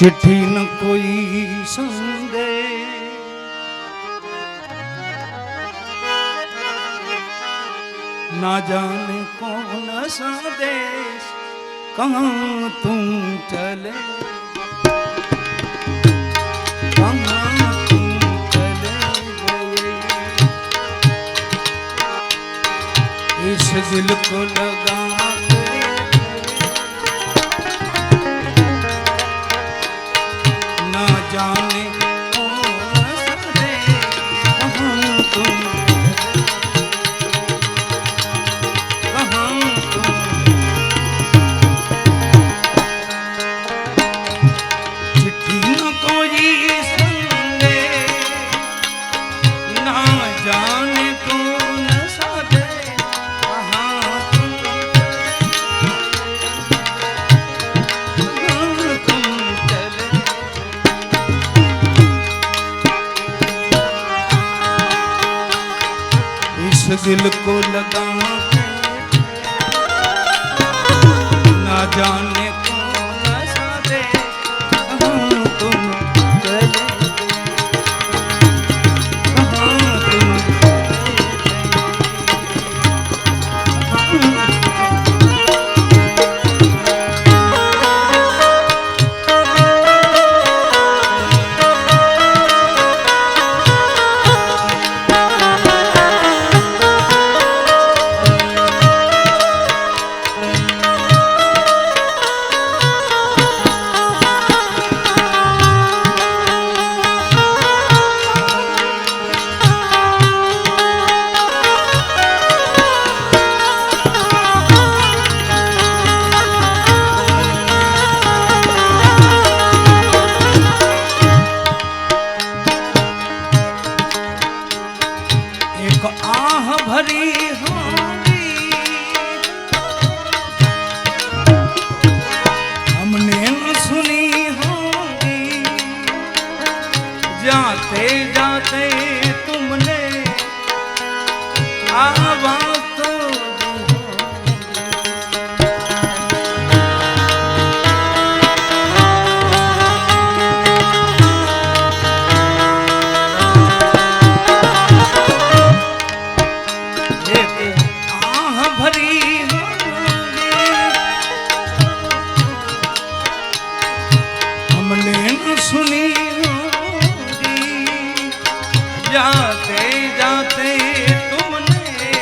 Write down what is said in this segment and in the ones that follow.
चिट्ठी न कोई संदेश, ना जाने कौन सा देश, कहाँ तुम चले, कहाँ तुम चले गए। इस दिल को लगा जाने कौन सा देश, कहाँ तुम चिट्ठी न कोई संदेश, ना जाने कौन सा देश, कहाँ तुम चले। इस दिल को लगा ना जाने कौन सा देश, कहाँ तुम चले, कहाँ तुम आह भरी होगी, हमने न सुनी होगी, जाते जाते तुमने आवाज तो सुनी होगी, जाते जाते तुमने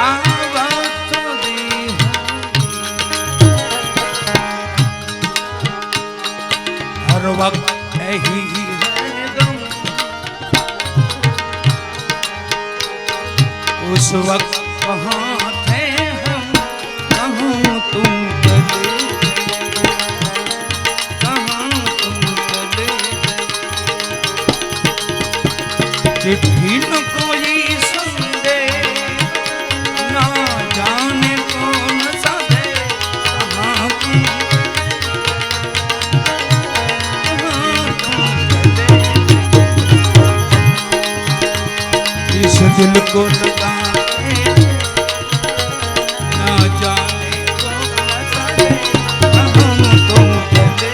आवाज तो दी होगी। हर वक्त यही है गम, उस वक्त कहाँ थे हम, कहाँ तुम चले, चिट्ठी न कोई संदेश, ना जाने कौन सा देश, कहाँ तुम चले। इस दिल को लगा ना जाने कौन सा देश, कहाँ तुम चले,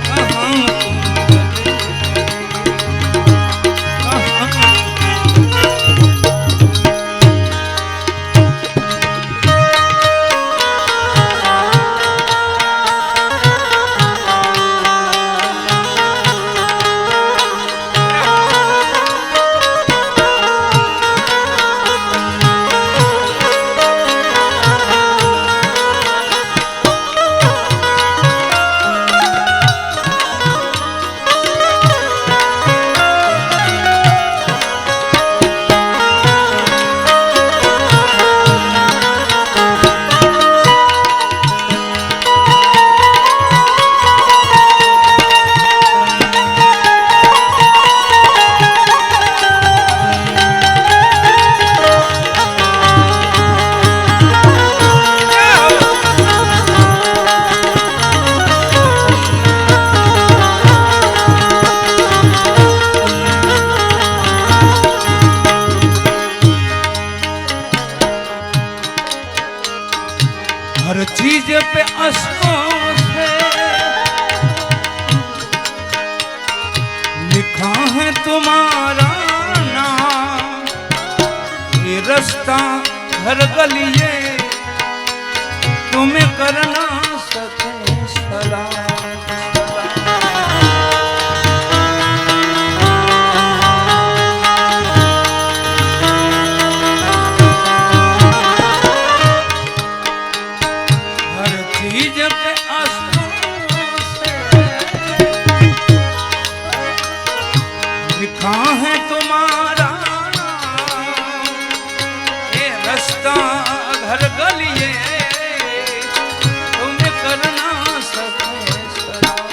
कहाँ तुम रास्ता घर गलिए तुम्हें करना सके सलाम। हर चीज के अस्त्रों से लिखा है तुम्हारा ये रास्ता घर गलिए तुम्हें करना सके सलाम।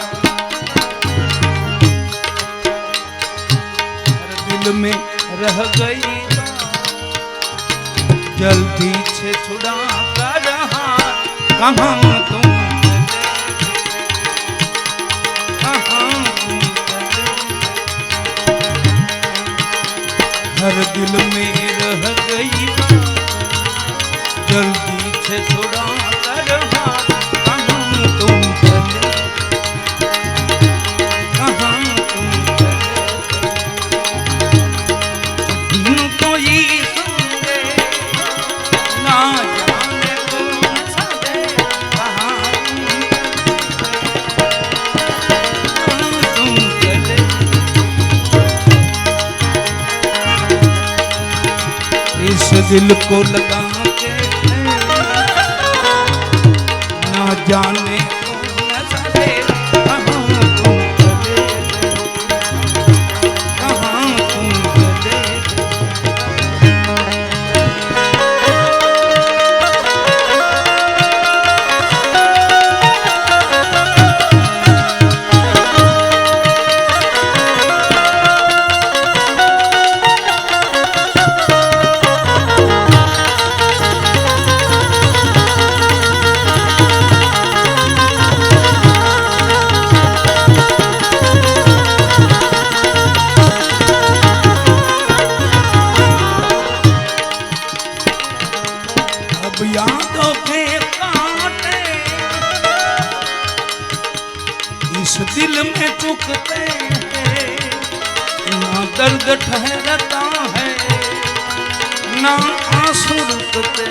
हर दिल में रह गई जल्दी से छुड़ा कर रहा कहाँ तुम कहाँ तुम हर दिल में रह गई जल्दी से छुड़ा कर रहा कहाँ तुम चले कहाँ तुम चले कोई सुने ना जाने कौन सा दे कहाँ तुम चले। इस दिल को लगा के ना जाने कौन सा दे कहाँ तुम चले कहाँ तुम चले। अब यादों के कांटे इस दिल में चुकते हैं ना दर्द ठहरता है ना आंसू रुकते।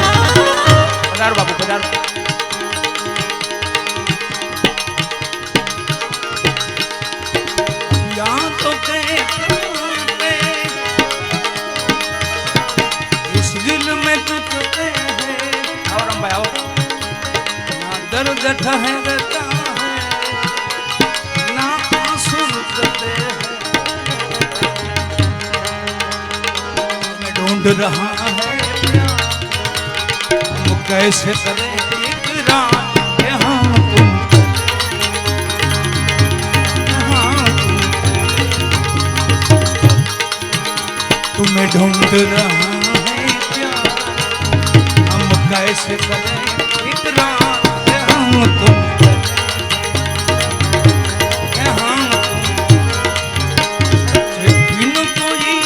पधारो बाबू पधारो। यादों के कांटे इस दिल में चुभते हैं और हम भाई आओ ना दर्द ठहरता है ना आंसू रुकते हैं। मैं ढूंढ रहा है हम कैसे करें इकरार कि हाँ तुम तुम्हें ढूंढ रहा है प्यार हम कैसे करें इकरार कि हाँ तुम कि हाँ तुम बिन कोई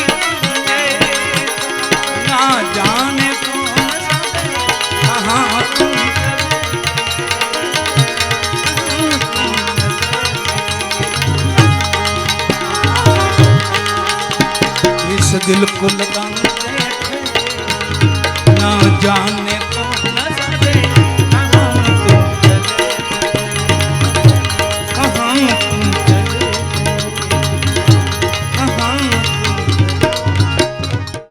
ना जाने कौन सा कहाँ तुम इस दिल को लगाना